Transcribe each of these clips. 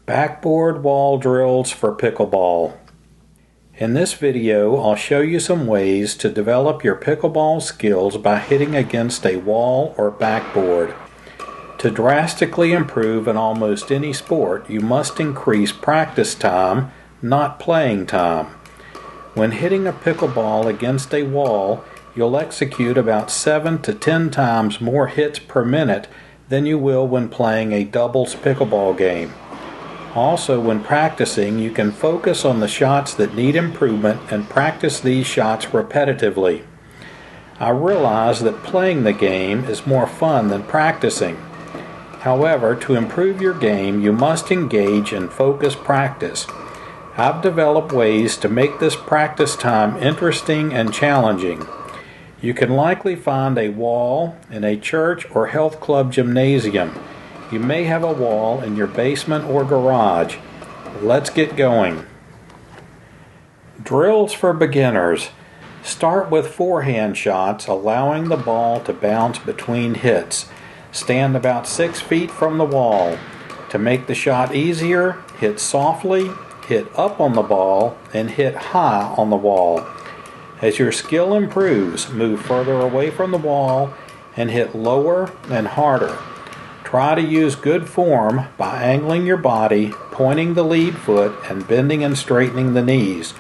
Backboard wall drills for pickleball. In this video, I'll show you some ways to develop your pickleball skills by hitting against a wall or backboard. To drastically improve in almost any sport, you must increase practice time, not playing time. When hitting a pickleball against a wall, you'll execute about 7 to 10 times more hits per minute than you will when playing a doubles pickleball game. Also, when practicing, you can focus on the shots that need improvement and practice these shots repetitively. I realize that playing the game is more fun than practicing. However, to improve your game, you must engage in focused practice. I've developed ways to make this practice time interesting and challenging. You can likely find a wall in a church or health club gymnasium. You may have a wall in your basement or garage. Let's get going. Drills for beginners. Start with forehand shots, allowing the ball to bounce between hits. Stand about 6 feet from the wall. To make the shot easier, hit softly, hit up on the ball, and hit high on the wall. As your skill improves, move further away from the wall and hit lower and harder. Try to use good form by angling your body, pointing the lead foot, and bending and straightening the knees.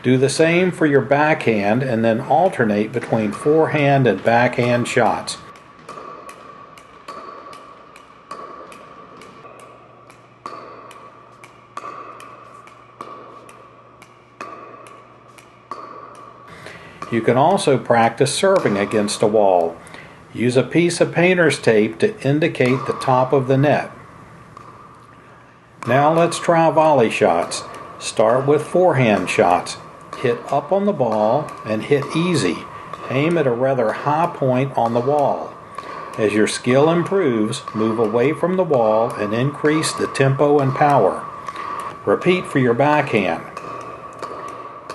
Do the same for your backhand and then alternate between forehand and backhand shots. You can also practice serving against a wall. Use a piece of painter's tape to indicate the top of the net. Now let's try volley shots. Start with forehand shots. Hit up on the ball and hit easy. Aim at a rather high point on the wall. As your skill improves, move away from the wall and increase the tempo and power. Repeat for your backhand.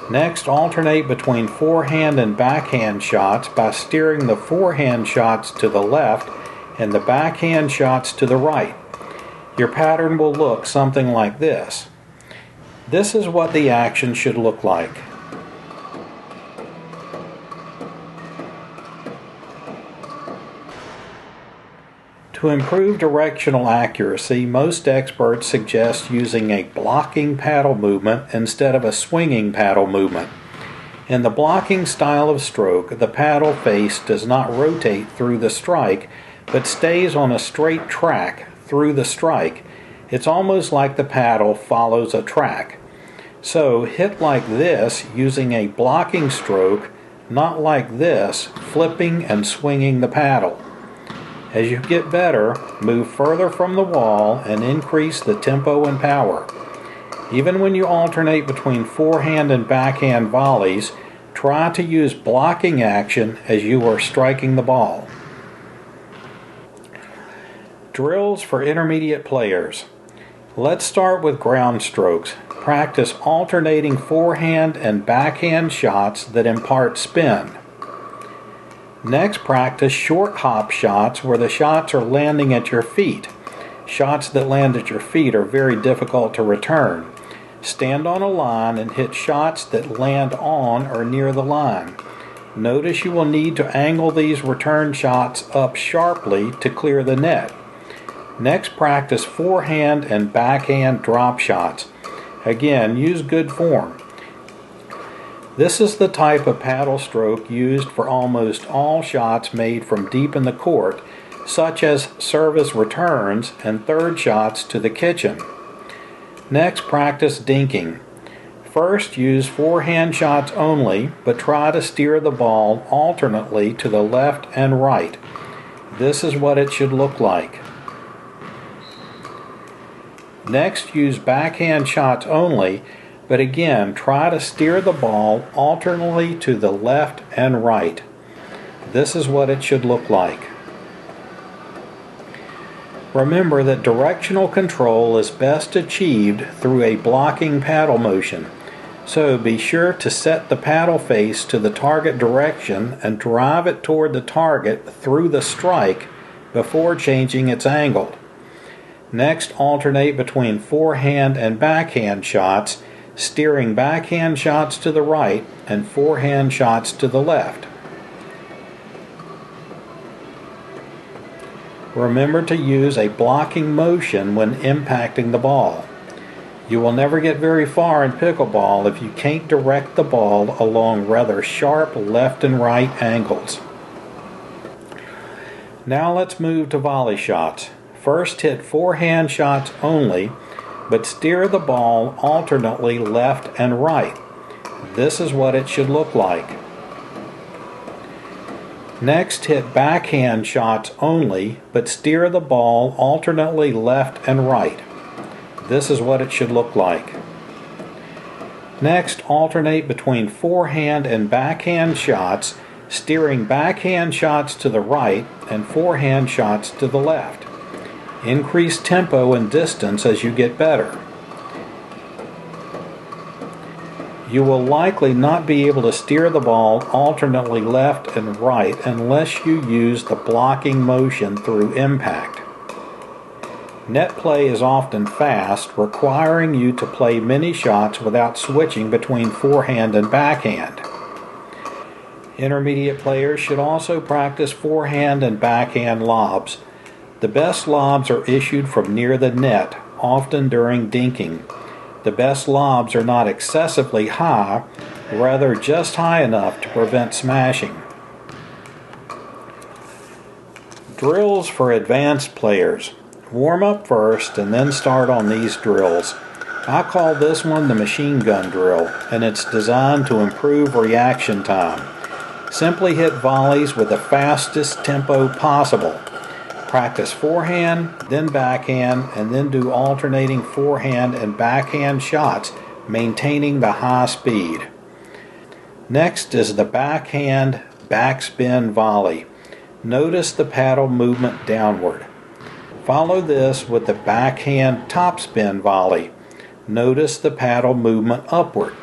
Next, alternate between forehand and backhand shots by steering the forehand shots to the left and the backhand shots to the right. Your pattern will look something like this. This is what the action should look like. To improve directional accuracy, most experts suggest using a blocking paddle movement instead of a swinging paddle movement. In the blocking style of stroke, the paddle face does not rotate through the strike, but stays on a straight track through the strike. It's almost like the paddle follows a track. So hit like this using a blocking stroke, not like this, flipping and swinging the paddle. As you get better, move further from the wall and increase the tempo and power. Even when you alternate between forehand and backhand volleys, try to use blocking action as you are striking the ball. Drills for intermediate players. Let's start with ground strokes. Practice alternating forehand and backhand shots that impart spin. Next, practice short hop shots where the shots are landing at your feet. Shots that land at your feet are very difficult to return. Stand on a line and hit shots that land on or near the line. Notice you will need to angle these return shots up sharply to clear the net. Next, practice forehand and backhand drop shots. Again, use good form. This is the type of paddle stroke used for almost all shots made from deep in the court, such as service returns and third shots to the kitchen. Next, practice dinking. First, use forehand shots only, but try to steer the ball alternately to the left and right. This is what it should look like. Next, use backhand shots only, but again, try to steer the ball alternately to the left and right. This is what it should look like. Remember that directional control is best achieved through a blocking paddle motion. So be sure to set the paddle face to the target direction and drive it toward the target through the strike before changing its angle. Next, alternate between forehand and backhand shots, steering backhand shots to the right and forehand shots to the left. Remember to use a blocking motion when impacting the ball. You will never get very far in pickleball if you can't direct the ball along rather sharp left and right angles. Now let's move to volley shots. First, hit forehand shots only, but steer the ball alternately left and right. This is what it should look like. Next, hit backhand shots only, but steer the ball alternately left and right. This is what it should look like. Next, alternate between forehand and backhand shots, steering backhand shots to the right and forehand shots to the left. Increase tempo and distance as you get better. You will likely not be able to steer the ball alternately left and right unless you use the blocking motion through impact. Net play is often fast, requiring you to play many shots without switching between forehand and backhand. Intermediate players should also practice forehand and backhand lobs. The best lobs are issued from near the net, often during dinking. The best lobs are not excessively high, rather just high enough to prevent smashing. Drills for advanced players. Warm up first and then start on these drills. I call this one the machine gun drill, and it's designed to improve reaction time. Simply hit volleys with the fastest tempo possible. Practice forehand, then backhand, and then do alternating forehand and backhand shots, maintaining the high speed. Next is the backhand backspin volley. Notice the paddle movement downward. Follow this with the backhand topspin volley. Notice the paddle movement upward.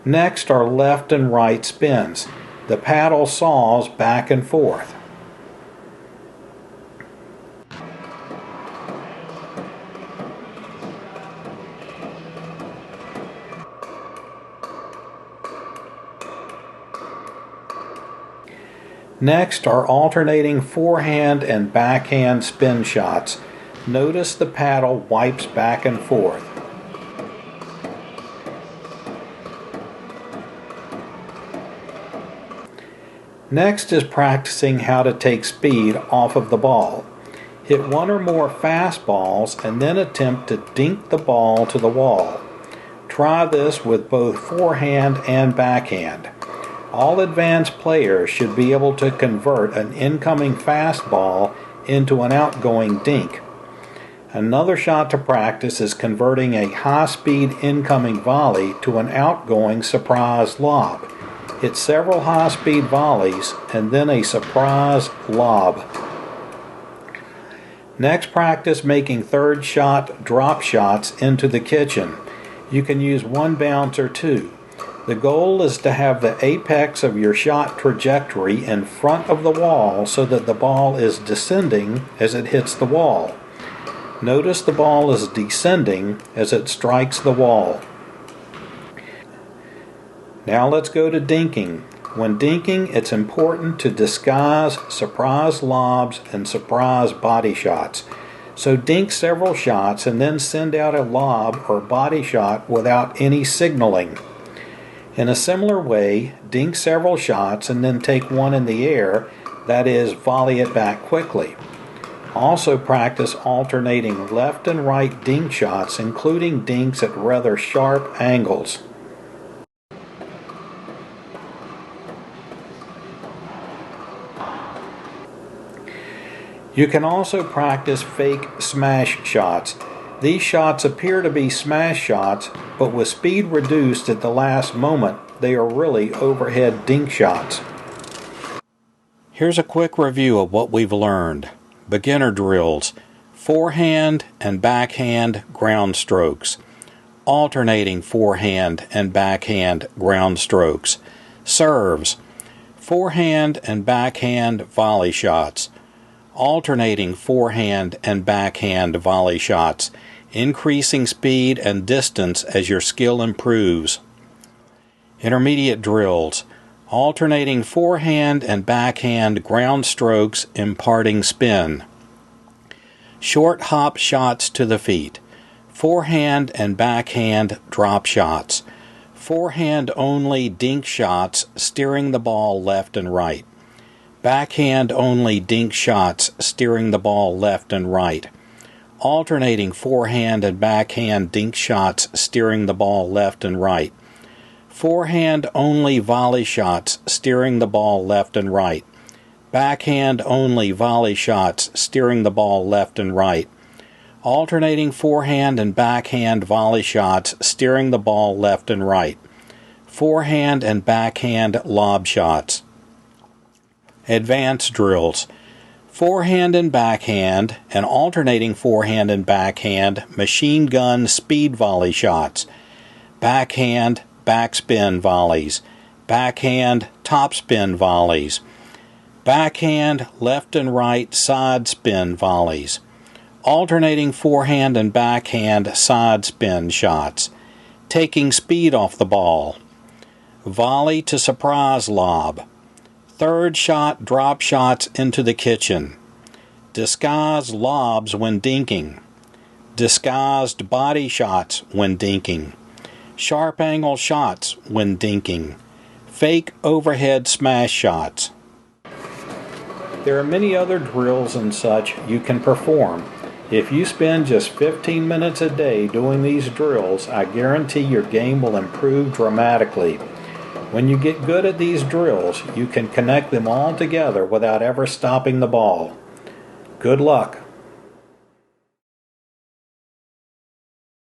Next are left and right spins. The paddle saws back and forth. Next are alternating forehand and backhand spin shots. Notice the paddle wipes back and forth. Next is practicing how to take speed off of the ball. Hit one or more fast balls and then attempt to dink the ball to the wall. Try this with both forehand and backhand. All advanced players should be able to convert an incoming fastball into an outgoing dink. Another shot to practice is converting a high-speed incoming volley to an outgoing surprise lob. Hit several high-speed volleys and then a surprise lob. Next, practice making third shot drop shots into the kitchen. You can use one bounce or two. The goal is to have the apex of your shot trajectory in front of the wall so that the ball is descending as it hits the wall. Notice the ball is descending as it strikes the wall. Now let's go to dinking. When dinking, it's important to disguise surprise lobs and surprise body shots. So dink several shots and then send out a lob or body shot without any signaling. In a similar way, dink several shots and then take one in the air, that is, volley it back quickly. Also practice alternating left and right dink shots, including dinks at rather sharp angles. You can also practice fake smash shots. These shots appear to be smash shots, but with speed reduced at the last moment, they are really overhead dink shots. Here's a quick review of what we've learned. Beginner drills, forehand and backhand ground strokes, alternating forehand and backhand ground strokes, Serves. Forehand and backhand volley shots. Alternating forehand and backhand volley shots, increasing speed and distance as your skill improves. Intermediate drills. Alternating forehand and backhand ground strokes, imparting spin. Short hop shots to the feet. Forehand and backhand drop shots. Forehand only dink shots, steering the ball left and right. Backhand only dink shots, steering the ball left and right. Alternating forehand and backhand dink shots, steering the ball left and right. Forehand only volley shots, steering the ball left and right. Backhand only volley shots, steering the ball left and right. Alternating forehand and backhand volley shots, steering the ball left and right. Forehand and backhand lob shots. Advanced drills. Forehand and backhand and alternating forehand and backhand machine gun speed volley shots. Backhand backspin volleys. Backhand topspin volleys. Backhand left and right side spin volleys. Alternating forehand and backhand side spin shots. Taking speed off the ball. Volley to surprise lob. Third shot drop shots into the kitchen. Disguised lobs when dinking. Disguised body shots when dinking. Sharp angle shots when dinking. Fake overhead smash shots. There are many other drills and such you can perform. If you spend just 15 minutes a day doing these drills, I guarantee your game will improve dramatically. When you get good at these drills, you can connect them all together without ever stopping the ball. Good luck.